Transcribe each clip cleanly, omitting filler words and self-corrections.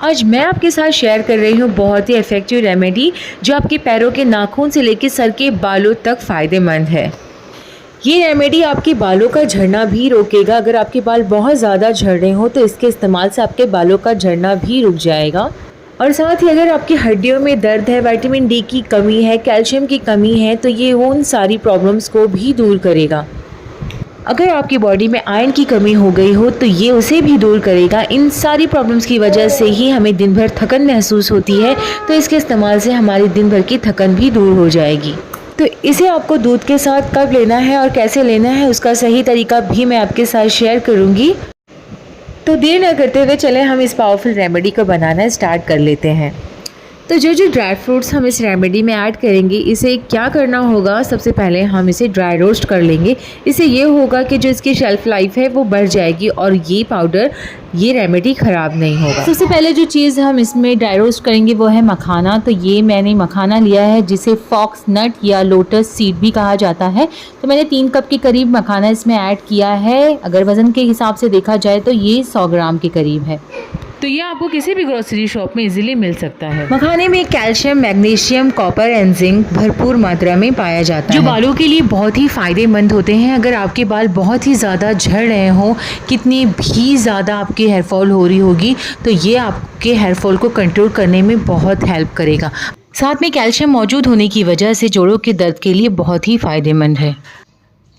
आज मैं आपके साथ शेयर कर रही हूँ बहुत ही इफ़ेक्टिव रेमेडी जो आपके पैरों के नाखून से लेकर सर के बालों तक फ़ायदेमंद है। ये रेमेडी आपके बालों का झड़ना भी रोकेगा। अगर आपके बाल बहुत ज़्यादा झड़ रहे हो तो इसके इस्तेमाल से आपके बालों का झड़ना भी रुक जाएगा। और साथ ही अगर आपकी हड्डियों में दर्द है, विटामिन डी की कमी है, कैल्शियम की कमी है, तो ये उन सारी प्रॉब्लम्स को भी दूर करेगा। अगर आपकी बॉडी में आयरन की कमी हो गई हो तो ये उसे भी दूर करेगा। इन सारी प्रॉब्लम्स की वजह से ही हमें दिन भर थकन महसूस होती है, तो इसके इस्तेमाल से हमारी दिन भर की थकन भी दूर हो जाएगी। तो इसे आपको दूध के साथ कब लेना है और कैसे लेना है उसका सही तरीका भी मैं आपके साथ शेयर करूँगी। तो देर न करते हुए चलें हम इस पावरफुल रेमेडी को बनाना स्टार्ट कर लेते हैं। तो जो ड्राई फ्रूट्स हम इस रेमेडी में ऐड करेंगे, इसे क्या करना होगा, सबसे पहले हम इसे ड्राई रोस्ट कर लेंगे। इससे ये होगा कि जो इसकी शेल्फ़ लाइफ है वो बढ़ जाएगी और ये पाउडर, ये रेमेडी ख़राब नहीं होगा। सबसे पहले जो चीज़ हम इसमें ड्राई रोस्ट करेंगे वो है मखाना। तो ये मैंने मखाना लिया है जिसे फॉक्स नट या लोटस सीड भी कहा जाता है। तो मैंने 3 कप के करीब मखाना इसमें ऐड किया है। अगर वज़न के हिसाब से देखा जाए तो ये 100 ग्राम के करीब है। तो ये आपको किसी भी ग्रोसरी शॉप में इजीली मिल सकता है। मखाने में calcium, magnesium, copper and zinc भरपूर मात्रा में पाया जाता है, जो बालों के लिए बहुत ही फायदेमंद होते हैं। अगर आपके बाल बहुत ही ज़्यादा झड़ रहे हों, कितनी भी ज़्यादा आपकी हेयर फॉल हो रही होगी, तो ये आपके हेयर फॉल को कंट्रोल करने में बहुत हेल्प करेगा। साथ में कैल्शियम मौजूद होने की वजह से जोड़ों के दर्द के लिए बहुत ही फ़ायदेमंद है।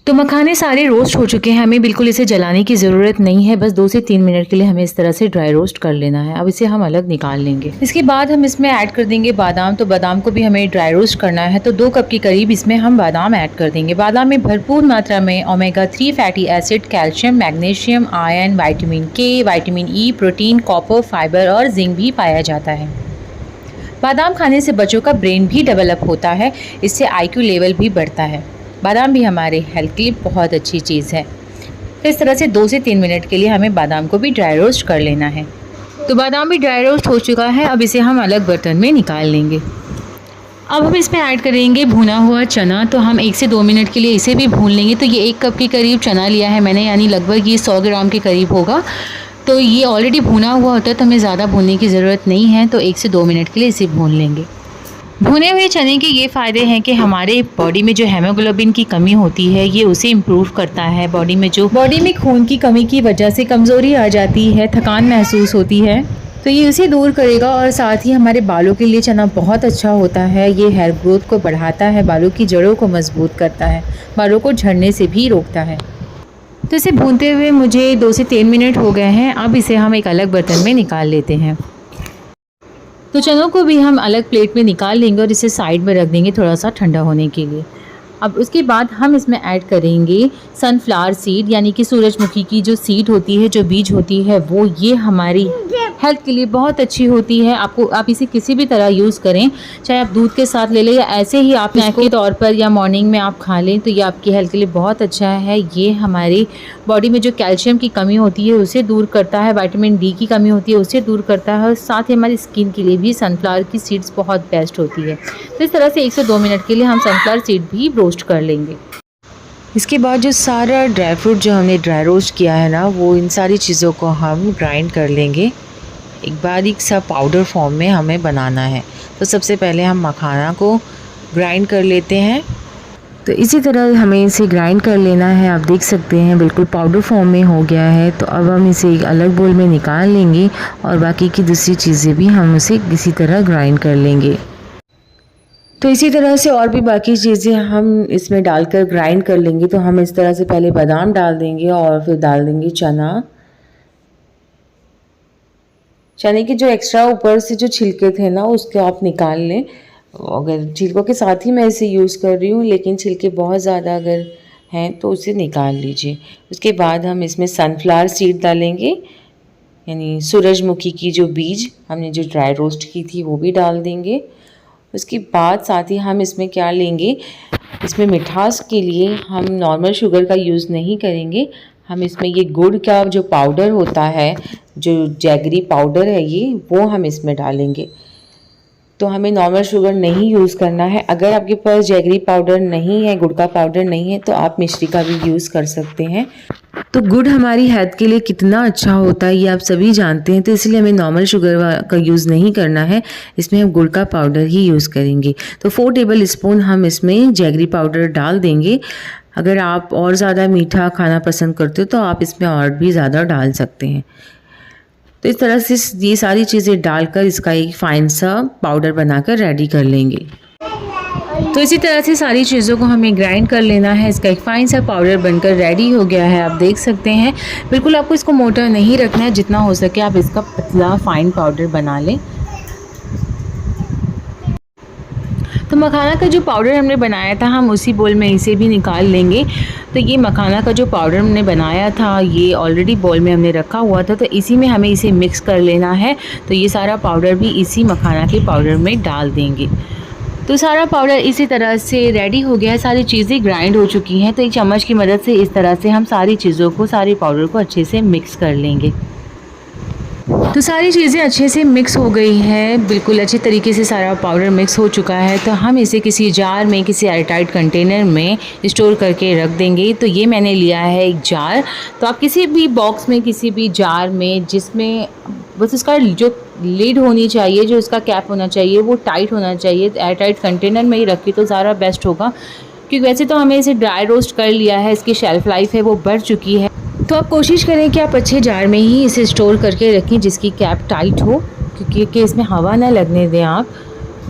तो मखाने सारे रोस्ट हो चुके हैं, हमें बिल्कुल इसे जलाने की ज़रूरत नहीं है। बस 2 से 3 मिनट के लिए हमें इस तरह से ड्राई रोस्ट कर लेना है। अब इसे हम अलग निकाल लेंगे। इसके बाद हम इसमें ऐड कर देंगे बादाम। तो बादाम को भी हमें ड्राई रोस्ट करना है। तो 2 कप के करीब इसमें हम बादाम ऐड कर देंगे। बादाम में भरपूर मात्रा में omega 3 fatty acid, calcium, magnesium, iron, vitamin K, vitamin E, protein, copper, fibre और जिंक भी पाया जाता है। बादाम खाने से बच्चों का ब्रेन भी डेवलप होता है, इससे IQ लेवल भी बढ़ता है। बादाम भी हमारे हेल्थ के लिए बहुत अच्छी चीज़ है। तो इस तरह से 2 से 3 मिनट के लिए हमें बादाम को भी ड्राई रोस्ट कर लेना है। तो बादाम भी ड्राई रोस्ट हो चुका है। अब इसे हम अलग बर्तन में निकाल लेंगे। अब हम इसमें ऐड करेंगे भुना हुआ चना। तो हम 1 से 2 मिनट के लिए इसे भी भून लेंगे। तो ये 1 कप के करीब चना लिया है मैंने, यानी लगभग ये 100 ग्राम के करीब होगा। तो ये ऑलरेडी भुना हुआ होता है तो हमें ज़्यादा भूनने की ज़रूरत नहीं है। तो 1 से 2 मिनट के लिए इसे भून लेंगे। भुने हुए चने के ये फ़ायदे हैं कि हमारे बॉडी में जो हेमोग्लोबिन की कमी होती है ये उसे इम्प्रूव करता है। बॉडी में खून की कमी की वजह से कमज़ोरी आ जाती है, थकान महसूस होती है, तो ये उसे दूर करेगा। और साथ ही हमारे बालों के लिए चना बहुत अच्छा होता है। ये हेयर ग्रोथ को बढ़ाता है, बालों की जड़ों को मजबूत करता है, बालों को झड़ने से भी रोकता है। तो इसे भूनते हुए मुझे 2 से 3 मिनट हो गए हैं। अब इसे हम एक अलग बर्तन में निकाल लेते हैं। तो चनों को भी हम अलग प्लेट में निकाल लेंगे और इसे साइड में रख देंगे थोड़ा सा ठंडा होने के लिए। अब उसके बाद हम इसमें ऐड करेंगे सनफ्लावर सीड, यानी कि सूरजमुखी की जो सीड होती है, जो बीज होती है वो, ये हमारी हेल्थ के लिए बहुत अच्छी होती है। आप इसे किसी भी तरह यूज़ करें, चाहे आप दूध के साथ ले लें या ऐसे ही आप स्नैक के तौर पर या मॉर्निंग में आप खा लें, तो ये आपकी हेल्थ के लिए बहुत अच्छा है। ये हमारी बॉडी में जो कैल्शियम की कमी होती है उसे दूर करता है, विटामिन डी की कमी होती है उसे दूर करता है, और साथ ही हमारी स्किन के लिए भी सनफ्लावर की सीड्स बहुत बेस्ट होती है। तो इस तरह से 1 से 2 मिनट के लिए हम सनफ्लावर सीड भी रोस्ट कर लेंगे। इसके बाद जो सारा ड्राई फ्रूट जो हमने ड्राई रोस्ट किया है ना, वो इन सारी चीज़ों को हम ग्राइंड कर लेंगे। एक बारीक सा पाउडर फॉर्म में हमें बनाना है। तो सबसे पहले हम मखाना को ग्राइंड कर लेते हैं। तो इसी तरह हमें इसे ग्राइंड कर लेना है। आप देख सकते हैं बिल्कुल पाउडर फॉर्म में हो गया है। तो अब हम इसे एक अलग बोल में निकाल लेंगे और बाकी की दूसरी चीज़ें भी हम उसे इसी तरह ग्राइंड कर लेंगे। तो इसी तरह से और भी बाकी चीज़ें हम इसमें डालकर ग्राइंड कर लेंगे। तो हम इस तरह से पहले बादाम डाल देंगे और फिर डाल देंगे चना। चने के जो एक्स्ट्रा ऊपर से जो छिलके थे ना, उसके आप निकाल लें। अगर छिलकों के साथ ही मैं इसे यूज़ कर रही हूँ, लेकिन छिलके बहुत ज़्यादा अगर हैं तो उसे निकाल लीजिए। उसके बाद हम इसमें सनफ्लावर सीड डालेंगे, यानी सूरजमुखी की जो बीज हमने जो ड्राई रोस्ट की थी वो भी डाल देंगे। उसके बाद साथ ही हम इसमें क्या लेंगे, इसमें मिठास के लिए हम नॉर्मल शुगर का यूज़ नहीं करेंगे। हम इसमें ये गुड़ का जो पाउडर होता है, जो जैगरी पाउडर है ये, वो हम इसमें डालेंगे। तो हमें नॉर्मल शुगर नहीं यूज़ करना है। अगर आपके पास जैगरी पाउडर नहीं है, गुड़ का पाउडर नहीं है, तो आप मिश्री का भी यूज़ कर सकते हैं। तो गुड़ हमारी हेल्थ के लिए कितना अच्छा होता है ये आप सभी जानते हैं, तो इसलिए हमें नॉर्मल शुगर का यूज़ नहीं करना है, इसमें हम गुड़ का पाउडर ही यूज़ करेंगे। तो 4 टेबल स्पून हम इसमें जैगरी पाउडर डाल देंगे। अगर आप और ज़्यादा मीठा खाना पसंद करते हो तो आप इसमें और भी ज़्यादा डाल सकते हैं। तो इस तरह से ये सारी चीज़ें डालकर इसका एक फाइन सा पाउडर बनाकर रेडी कर लेंगे। तो इसी तरह से सारी चीज़ों को हमें ग्राइंड कर लेना है। इसका एक फाइन सा पाउडर बनकर रेडी हो गया है, आप देख सकते हैं। बिल्कुल आपको इसको मोटा नहीं रखना है, जितना हो सके आप इसका पतला फाइन पाउडर बना लें। तो मखाना का जो पाउडर हमने बनाया था हम उसी बोल में इसे भी निकाल लेंगे। तो ये मखाना का जो पाउडर हमने बनाया था ये ऑलरेडी बोल में हमने रखा हुआ था, तो इसी में हमें इसे मिक्स कर लेना है। तो ये सारा पाउडर भी इसी मखाना के पाउडर में डाल देंगे। तो सारा पाउडर इसी तरह से रेडी हो गया है, सारी चीज़ें ग्राइंड हो चुकी हैं। तो एक चम्मच की मदद से इस तरह से हम सारी चीज़ों को, सारे पाउडर को अच्छे से मिक्स कर लेंगे। तो सारी चीज़ें अच्छे से मिक्स हो गई हैं, बिल्कुल अच्छे तरीके से सारा पाउडर मिक्स हो चुका है। तो हम इसे किसी जार में, किसी एयरटाइट कंटेनर में स्टोर करके रख देंगे। तो ये मैंने लिया है एक जार। तो आप किसी भी बॉक्स में, किसी भी जार में, जिसमें बस उसका जो लिड होनी चाहिए, जो इसका कैप होना चाहिए वो टाइट होना चाहिए, एयरटाइट कंटेनर में ही रखिए तो ज़्यादा बेस्ट होगा। क्योंकि वैसे तो हमें इसे ड्राई रोस्ट कर लिया है, इसकी शेल्फ़ लाइफ है वो बढ़ चुकी है। तो आप कोशिश करें कि आप अच्छे जार में ही इसे स्टोर करके रखें जिसकी कैप टाइट हो, क्योंकि इसमें हवा ना लगने दें आप।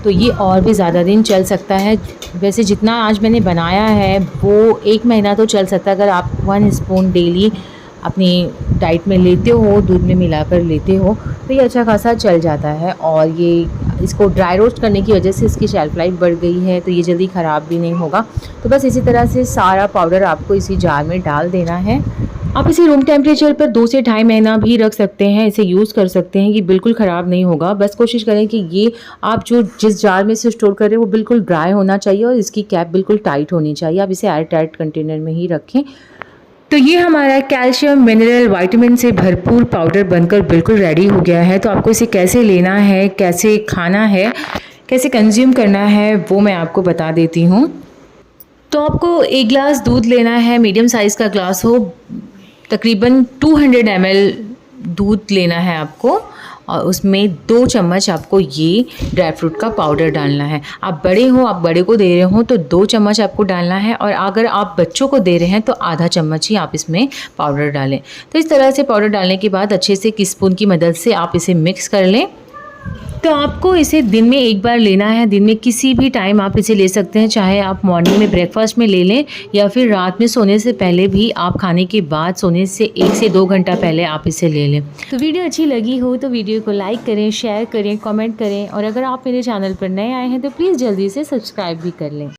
तो ये और भी ज़्यादा दिन चल सकता है। वैसे जितना आज मैंने बनाया है वो 1 महीना तो चल सकता है, अगर आप 1 स्पून डेली अपनी डाइट में लेते हो, दूध में मिलाकर लेते हो, तो ये अच्छा खासा चल जाता है। और ये इसको ड्राई रोस्ट करने की वजह से इसकी शेल्फ़ लाइफ बढ़ गई है, तो ये जल्दी ख़राब भी नहीं होगा। तो बस इसी तरह से सारा पाउडर आपको इसी जार में डाल देना है। आप इसे रूम टेम्परेचर पर 2 से 2.5 महीना भी रख सकते हैं, इसे यूज़ कर सकते हैं, ये बिल्कुल ख़राब नहीं होगा। बस कोशिश करें कि ये आप जो जिस जार में से स्टोर कर रहे हैं वो बिल्कुल ड्राई होना चाहिए और इसकी कैप बिल्कुल टाइट होनी चाहिए। आप इसे एयर टाइट कंटेनर में ही रखें। तो ये हमारा कैल्शियम, मिनरल, विटामिन से भरपूर पाउडर बनकर बिल्कुल रेडी हो गया है। तो आपको इसे कैसे लेना है, कैसे खाना है, कैसे कंज्यूम करना है वो मैं आपको बता देती हूँ। तो आपको 1 ग्लास दूध लेना है, मीडियम साइज़ का ग्लास हो, तकरीबन 200 ml दूध लेना है आपको, और उसमें 2 चम्मच आपको ये ड्राई फ्रूट का पाउडर डालना है। आप बड़े हो, आप बड़े को दे रहे हो तो 2 चम्मच आपको डालना है, और अगर आप बच्चों को दे रहे हैं तो आधा चम्मच ही आप इसमें पाउडर डालें। तो इस तरह से पाउडर डालने के बाद अच्छे से एक स्पून की मदद से आप इसे मिक्स कर लें। तो आपको इसे दिन में 1 बार लेना है, दिन में किसी भी टाइम आप इसे ले सकते हैं, चाहे आप मॉर्निंग में ब्रेकफास्ट में ले लें या फिर रात में सोने से पहले भी, आप खाने के बाद सोने से 1 से 2 घंटा पहले आप इसे ले लें। तो वीडियो अच्छी लगी हो तो वीडियो को लाइक करें, शेयर करें, कमेंट करें, और अगर आप मेरे चैनल पर नए आए हैं तो प्लीज़ जल्दी से सब्सक्राइब भी कर लें।